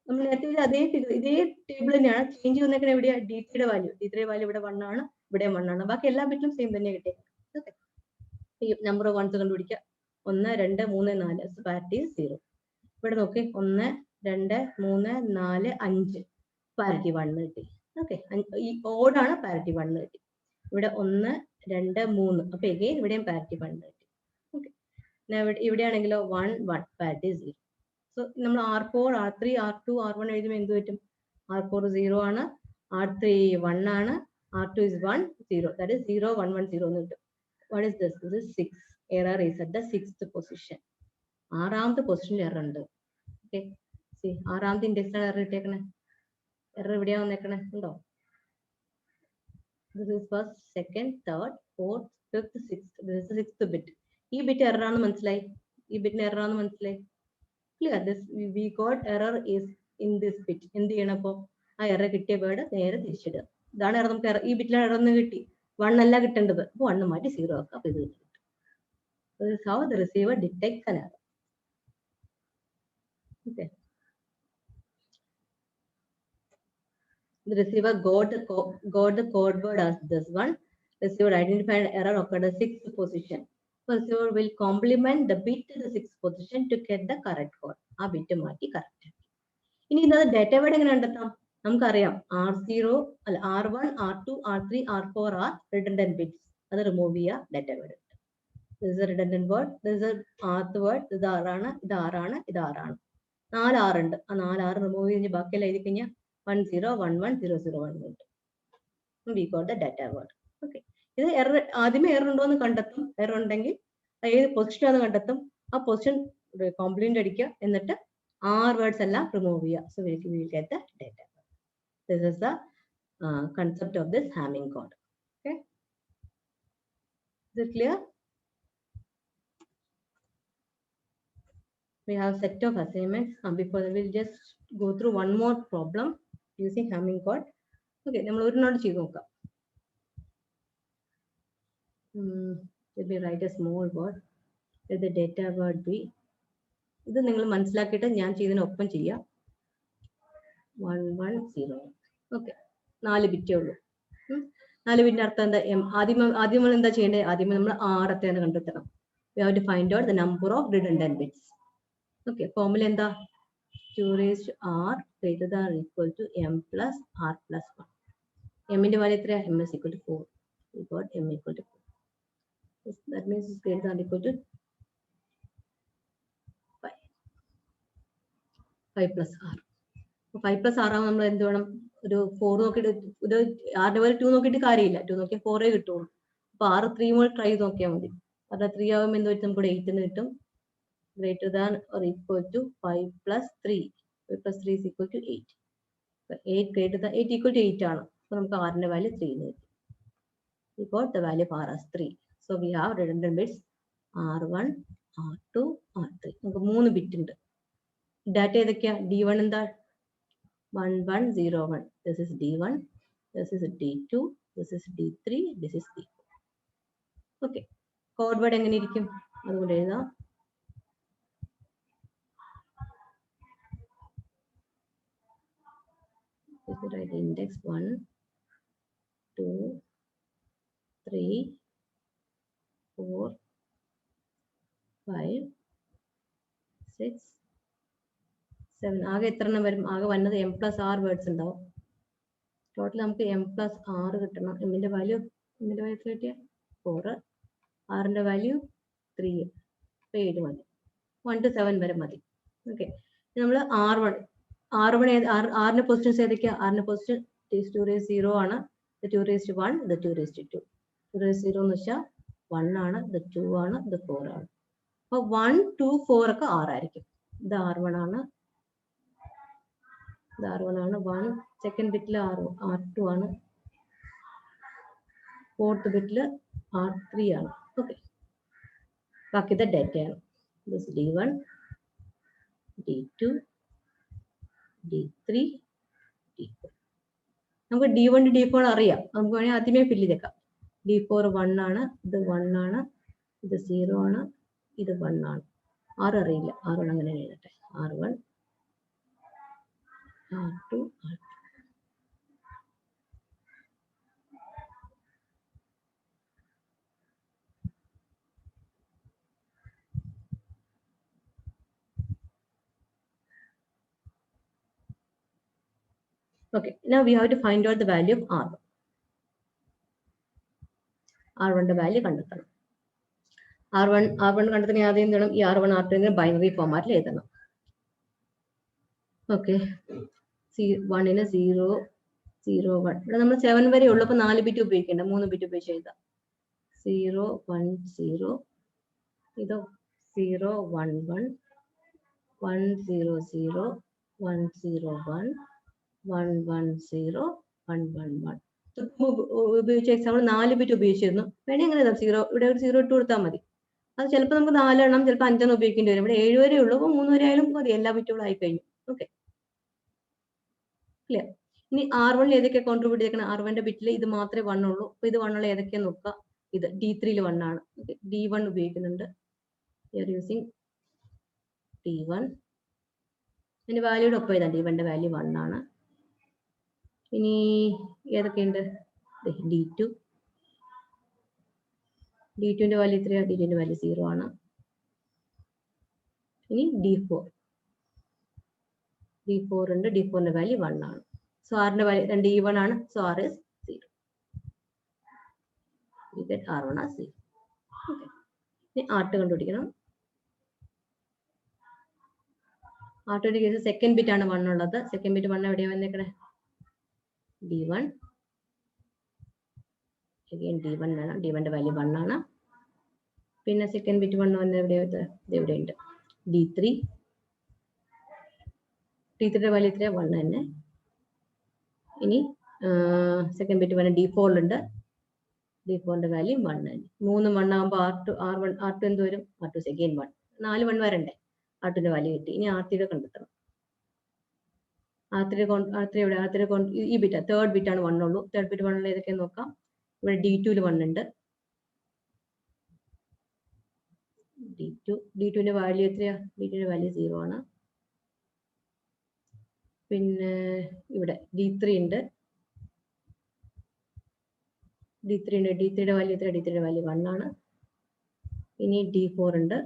നമ്മൾ നേരത്തെ ഇതേ ടേബിൾ തന്നെയാണ്. ചേഞ്ച് വന്നേക്കണ എവിടെയാ? D3 value. D3 വാല്യൂ ഇവിടെ 1 ആണ്, ഇവിടെ 1 ആണ്. ബാക്കി എല്ലാ ബിറ്റും സെയിം തന്നെ കിട്ടിയേക്കണം. ഓക്കെ, ഈ നമ്പർ ഓഫ് വൺസ് കണ്ടുപിടിക്കുക. 1, 2, 3, 4. പാരിറ്റി 0. ഇവിടെ നോക്കി 1, 2, 3, 4, 5. പാരിറ്റി 1 കിട്ടി. ഓക്കെ, ഈ ഓടാണ് പാരിറ്റി 1 കിട്ടി. ഇവിടെ 1, 2, 3. അപ്പൊ എഗെയിൻ ഇവിടെയും പാരിറ്റി 1 കിട്ടി. Okay, ഇവിടെയാണെങ്കിലോ 1, 1 parity 0. സോ നമ്മൾ R4, R3, R2, R1 എഴുതുമ്പോൾ എന്ത് പറ്റും? R4 0 ആണ്, R3 1 ആണ്, R2 is 1, 0. That is 0, 1, 1, 0 എന്ന് കിട്ടും. What is this? This is 6. Error is at the 6th position. 6ാമത്തെ പൊസിഷനിൽ എറർ ഉണ്ട്. ഓക്കെ, സി 6ാമത്തെ ഇൻഡെക്സിലാണ് എറർ കിട്ടിയേക്കണേ. എറർ എവിടെയാ വന്നേക്കണേ? ഉണ്ടോ? This is first, second, third, fourth, fifth, sixth. This is the 6th bit. ഈ ബിറ്റ് എറർ ആണെന്ന് മനസ്സിലായി, ഈ ബിറ്റിന് എറർ ആണെന്ന് മനസ്സിലായി. Clear? This we got error is in this bit. എന്ത് ചെയ്യണം? അപ്പോൾ ആ എറർ കിട്ടിയ വേർഡ് നേരെ തിരിച്ചിടുക. ഇതാണ് എറർ. നമുക്ക് ഈ ബിറ്റിലാണ് എറർ ഒന്ന് കിട്ടി, 1 അല്ല കിട്ടേണ്ടത്. അപ്പോൾ 1 മാറ്റി 0 ആക്കുക. അപ്പൊ ഇത് കിട്ടും. This is how the receiver detects an error. Okay. The receiver got the code word as this one. Receiver identified error occurred at 6th position. Receiver will complement the bit to the 6th position to get the correct code. ആ bit മാറ്റി correct. ഇനി ഇന്നത് data word എങ്ങനെ കണ്ടെത്താം? നമുക്കറിയാം R0 അല്ല R1, R2, R3, R4 are redundant bits. അത് remove ചെയ്യുക, data word. This is a redundant word. This is a rth word. ഇത് ആറാണ്, ഇത് ആറാണ്, ഇത് ആറാണ്. 4 R ഉണ്ട്. ആ 4 R റിമൂവ് ചെയ്ത് ബാക്കിയെല്ലാം എഴുതി കഴിഞ്ഞാൽ 1 0 1 1 0 0 1 കിട്ടും. We got the data word. Okay. ഇത് എറർ ആദ്യമേ എറർ ഉണ്ടോ എന്ന് കണ്ടെത്തും. എറർ ഉണ്ടെങ്കിൽ ഏത് പൊസിഷൻ ആണെന്ന് കണ്ടെത്തും. ആ പൊസിഷൻ കോംപ്ലിമെന്റ് അടിക്കുക, എന്നിട്ട് R വേർഡ്സ് എല്ലാം റിമൂവ് ചെയ്യുക. So we will get the data. This is the concept of this Hamming code. Okay. Is it clear? We have set of assignments. Before we will just go through one more problem using Hamming code. Okay, നമ്മൾ ഒരെണ്ണം ചെയ്തു നോക്കാം. Let me write a small word. Let the data word be. ഇത് നിങ്ങൾ മനസ്സിലാക്കിയിട്ട് ഞാൻ ചെയ്തതിനൊപ്പം ചെയ്യാം. 1 1 0. Okay, 4 ബിറ്റേ ഉള്ളൂ. 4 ബിറ്റിന്റെ അർത്ഥം എന്താ? ആദ്യം നമ്മൾ എന്താ ചെയ്യേണ്ടത്? ആദ്യമേ നമ്മൾ R എത്രയാണ് കണ്ടെത്തണം. We have to find out the number of redundant bits. Okay, formula എന്താ? 2 raised to R greater than or equal to M plus R plus 1. M ന്റെ വാല്യൂ എത്രയാ? M is equal to 4. We got m equal to 4. That means it's greater than or equal to 5. 5 plus r. 5 plus r ആവുമ്പോൾ നമ്മൾ എന്ത് വേണം? ഒരു 4 നോക്കിയിട്ട് ഇത് ആറിന്റെ പോലെ 2 നോക്കിയിട്ട് കാര്യമില്ല. 2 നോക്കിയാൽ 4 കിട്ടുള്ളൂ. അപ്പൊ r 3 മോൾ ട്രൈ ചെയ്ത് നോക്കിയാൽ മതി. അത് 3 ആകുമ്പോൾ എന്ത് പറ്റും? നമുക്ക് 8 എന്ന് കിട്ടും. Greater than or equal to 5 plus 3. 5 plus 3 is equal to 8. 8 greater than 8 equal to 8 ആണ്. So നമുക്ക് r ന്റെ വാല്യൂ 3 എന്ന് കിട്ടും. We got the value of r as 3. So we have redundant bits r1, r2, r3. നമുക്ക് 3 bit ഉണ്ട്. Data ഏതൊക്കെയാ? d1 എന്താ? 1101. This is d1, this is d2, this is d3, this is d4. Okay. Code word എങ്ങനെ ഇരിക്കും? അതുകൊണ്ട് എഴുതാം. Write index 1, 2, 3, 4, 5, 6, 7. ആകെ എത്ര എണ്ണം വരും? ആകെ വന്നത് m plus r വേർഡ്സ് ഉണ്ടാവും. ടോട്ടൽ നമുക്ക് m plus r കിട്ടണം. എമ്മിന്റെ വാല്യൂ കിട്ടിയ 4, ആറിന്റെ വാല്യൂ 3, 7 മതി. 1 to 7 വരെ മതി. ഓക്കെ. നമ്മൾ ആറിന്റെ പൊസിഷൻസ് ഏതൊക്കെയാ? ആറിന്റെ പൊസിഷൻ 2 raised 0 ആണ്. 2 raised 1, 2 raised 2. 2 raised 0 എന്ന് വെച്ചാൽ 1 ആണ്, 2 ആണ്, 4 ആണ്. അപ്പൊ 1, 2, 4 ഒക്കെ r ആയിരിക്കും. ഇത് r1 ആണ്. ഇത് r1 ആണ്. 1 സെക്കൻഡ് ബിറ്റിൽ r2 ആണ്. ഫോർത്ത് ബിറ്റിൽ r3 ആണ്. ഓക്കെ. ബാക്കി ഇത് ഡേറ്റയാണ്. This d1, d2, d3, d4. നമുക്ക് d1 d4 അറിയാം. നമുക്ക് വേണമെങ്കിൽ ആദ്യമേ ഫില്ല് ചെയ്തേക്കാം. d4 1 ആണ്, ഇത് 1 ആണ്, ഇത് 0 ആണ്, ഇത് 1 ആണ്. r അറിയില്ല. r1 അങ്ങനെ എഴുതട്ടെ. r1, r2, r3. Okay, now we have to find out the value of r1. r1 value കണ്ടെത്തണം. r1 കണ്ടെത്തണേ ആദ്യം എന്ത് ചെയ്യണം? ഈ r1 r2 ബൈനറി ഫോമാറ്റിൽ എഴുതണം. ഓക്കെ. 1ന് 0, 0, 1. ഇവിടെ നമ്മൾ 7 വരെ ഉള്ളൂ. അപ്പൊ 4 ബിറ്റ് ഉപയോഗിക്കേണ്ട. 3 ബിറ്റ് ഉപയോഗിച്ച് എഴുതാം. 0, 1, 0. ഇതോ 0, 1, 1, 1, 0, 0, 1, 0, 1, 1, 1, 0, 1, 1, 1. ഉപയോഗിച്ച എക്സാമ്പിൾ 4 ബിറ്റ് ഉപയോഗിച്ചിരുന്നു. വേണേ എങ്ങനെ 0 ഇവിടെ ഒരു 0 ഇട്ട് കൊടുത്താൽ മതി. അത് ചിലപ്പോൾ നമുക്ക് 4 എണ്ണം, ചിലപ്പോൾ 5 എണ്ണം ഉപയോഗിക്കേണ്ടി വരും. ഇവിടെ 7 വരെ ഉള്ളൂ. അപ്പോൾ 3 വരെ ആയാലും മതി. എല്ലാ ബിറ്റുകളും ആയി കഴിഞ്ഞു. Okay, clear. ഇനി r1 ഏതൊക്കെ കോൺട്രിബ്യൂട്ട് ചെയ്തേക്കണം? r1 ബിറ്റിൽ ഇത് മാത്രമേ 1 ഉള്ളൂ. അപ്പൊ ഇത് 1 ഉള്ള ഏതൊക്കെയാ നോക്കുക. ഇത് d3 1 ആണ്. d1 ഉപയോഗിക്കുന്നുണ്ട്. Using d1. അതിന്റെ വാല്യൂടെ ഒപ്പം ഇതാണ്. d1 വാല്യൂ 1 ആണ്. ഇനി ഏതൊക്കെയുണ്ട്? d2. d2 വാല്യൂ എത്രയാണ്? d2 വാല്യൂ 0 ആണ്. ഇനി d4 ഉണ്ട്. d4 വാല്യൂ 1 ആണ്. സോ r വാല്യൂ d1 ആണ്. So r is 0. We get r1 as 0. Okay. ഇനി r2 കണ്ടുപിടിക്കണം. r2 കേസ് സെക്കൻഡ് ബിറ്റ് ആണ് 1 ഉള്ളത്. സെക്കൻഡ് ബിറ്റ് 1 എവിടെയാണ് വന്നേക്കണേ? d1. Again d1 വേണം. d1 വാല്യൂ 1 ആണ്. പിന്നെ സെക്കൻഡ് ബിറ്റ് 1 വന്ന എവിടെയുണ്ട്? d3. d3 വാല്യൂ എത്രയാണ്? 1 തന്നെ. ഇനി സെക്കൻഡ് ബിറ്റ് വന്ന d4 ഉണ്ട്. d4 വാല്യൂ 1 തന്നെ. 3 1 ആകുമ്പോൾ r2 എന്ത് വരും? r2 again 1. 4 1 വരണ്ടേ? r2 വാല്യൂ കിട്ടി. ഇനി r3 കണ്ടെത്തണം. r3 എവിടെ? r3 ഈ ബിറ്റ് തേർഡ് ബിറ്റ് ആണ് 1 ഉള്ളൂ. തേർഡ് ബിറ്റ് 1 ഉള്ള ഏതൊക്കെ നോക്കാം. ഇവിടെ d2 1 ഉണ്ട്. d2 വാല്യൂ എത്രയാ? d2 വാല്യൂ 0 ആണ്. പിന്നെ ഇവിടെ d3 ഉണ്ട്. d3 വാല്യൂ എത്ര? d3 വാല്യൂ 1 ആണ്. ഇനി d4 ഉണ്ട്.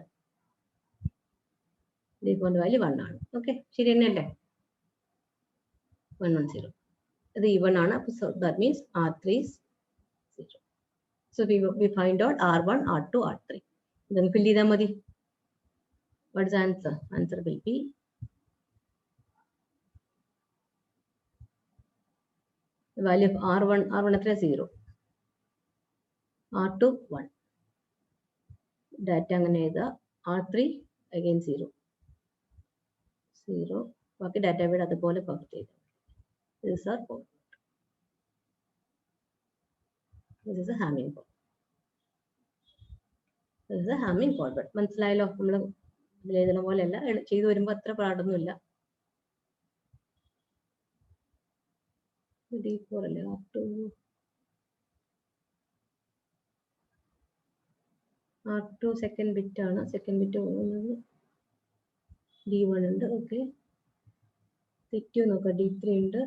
d4 വാല്യൂ 1 ആണ്. ഓക്കെ, ശരി തന്നെയല്ലേ? 110. ഇത് ഈവൺ ആണ്. So that means r3 is 0. So we find out R1, R2, R3. Then fill the madi. What is the answer? Answer will be the value of R1 is 0. R2 1. Data R3 again 0. 0. Okay, data with other pole perfect. This is our pole. This is a Hamming pole. This is a Hamming pole. But മനസ്സിലായല്ലോ നമ്മൾ എഴുതുന്ന പോലെയല്ല ചെയ്തു വരുമ്പോൾ അത്ര പാടൊന്നുമില്ല. D4 അല്ലേ R2 second bit ആണ്. Second bit പോകുന്നത് D1 ഉണ്ട്. ഓക്കെ, D2 നോക്കാം, D3 ഉണ്ട്,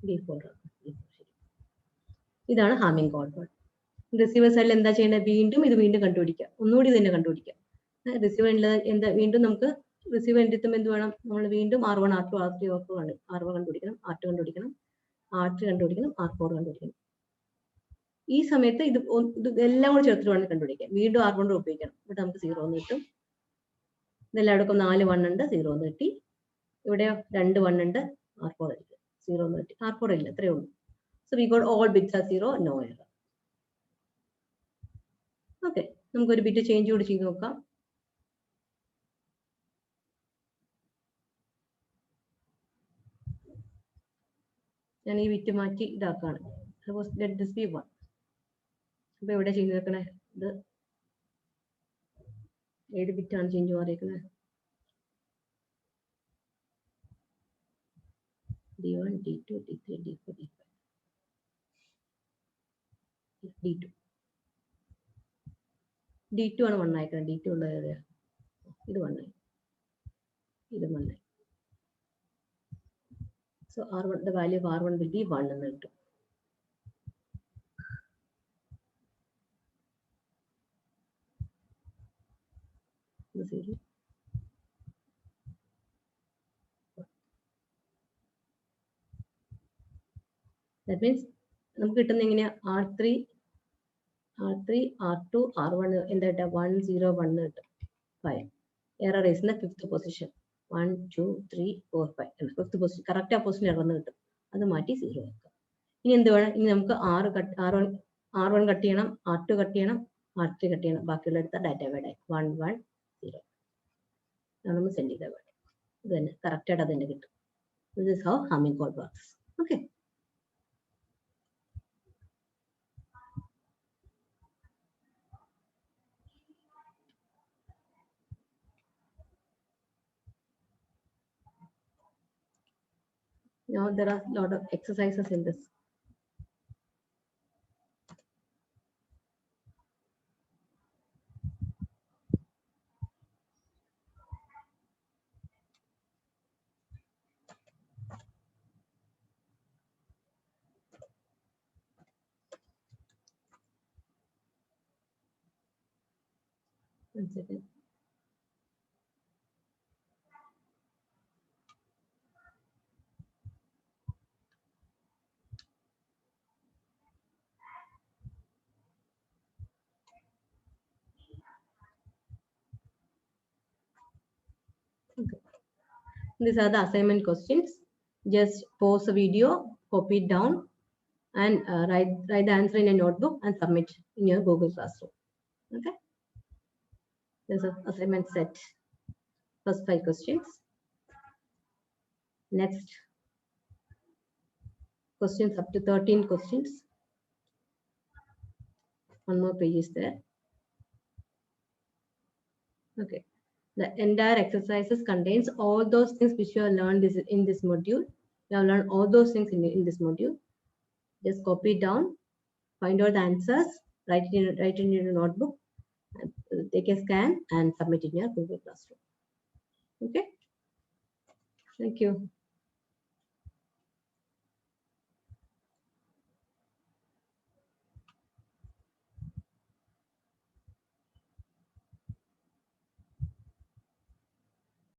D4 ആണ്. ഇതാണ് ഹാമിംഗ് കോഡ്. റിസീവർ സൈഡിൽ എന്താ ചെയ്യേണ്ടത്? വീണ്ടും ഇത് കണ്ടുപിടിക്കുക, ഒന്നുകൂടി തന്നെ കണ്ടുപിടിക്കുക. റിസീവറിൽ എന്താ വീണ്ടും നമുക്ക് റിസീവർ എത്തുമ്പോൾ എന്ത് വേണം? നമ്മൾ വീണ്ടും R1, R2, R3, R1 കണ്ടുപിടിക്കണം, R2 കണ്ടുപിടിക്കണം, R3 കണ്ടുപിടിക്കണം, R4 കണ്ടുപിടിക്കണം. ഈ സമയത്ത് ഇത് എല്ലാം കൂടി ചേർത്തിട്ട് വേണം കണ്ടുപിടിക്കാൻ. വീണ്ടും R1 ഉപയോഗിക്കണം. ഇവിടെ നമുക്ക് 0 എന്ന് കിട്ടും. ഇതെല്ലാം എടുക്കും 4 1 ഉണ്ട്, 0 എന്ന് കിട്ടി. ഇവിടെ 2 1 ഉണ്ട്, R4 ആയിരിക്കും, 0 എന്ന് കിട്ടി. R4 ഇല്ല, ഇത്രയേ ഉള്ളൂ. So we got all bits are 0, no error. Okay, നമുക്കൊരു ബിറ്റ് ചേഞ്ച് കൂടി ചെയ്ത് നോക്കാം. ഞാൻ ഈ ബിറ്റ് മാറ്റി ഇതാക്കാണ്. Let this be 1. അപ്പൊ എവിടെ ചെയ്ത് വെക്കണേ? ഇത് ഏത് ബിറ്റാണ് change മാറിയേക്കണേ? D1, D2, D3, D4, D5. D2. D2 ആണ് 1 ആയിക്കണം. D2 ഉള്ളത് ഇത് 1 ആയി, ഇത് 1 ആയി. So R1, the value of R1 will be 1 എന്ന് കിട്ടും. That means നമുക്ക് കിട്ടുന്ന എങ്ങനെയാ? R3, R2, R1 എന്താ 1 0 1 കിട്ടും. 5. Error is in the 5th position. 1 2 3 4 5 5th position. Correct ആ പൊസിഷൻ ഇറന്ന് കിട്ടും. അത് മാറ്റി 0 ആക്കാം. ഇനി എന്ത് വേണം? ഇനി നമുക്ക് R1 കട്ട് ചെയ്യണം, R2 കട്ട് ചെയ്യണം, R3 കട്ട് ചെയ്യണം. ബാക്കിയുള്ള എടുത്ത ഡാറ്റ വേഡായി 1 1 0. നമ്മൾ സെൻഡ് ചെയ്ത വേണം. ഇത് തന്നെ കറക്റ്റ് ആയിട്ട് അത് തന്നെ കിട്ടും. This is how Hamming code works. Okay. Now there are a lot of exercises in this. One second. Okay. These are the assignment questions. Just pause the video, copy it down, and write the answer in a notebook and submit in your Google Classroom. Okay. There's an assignment set. First 5 questions. Next questions up to 13 questions. One more page is there. Okay. The entire exercises contains all those things which you have learned in this module. You have learned all those things in this module. Just copy it down, find out the answers, write it in your notebook, take a scan and submit it in your Google Classroom. Okay. Thank you.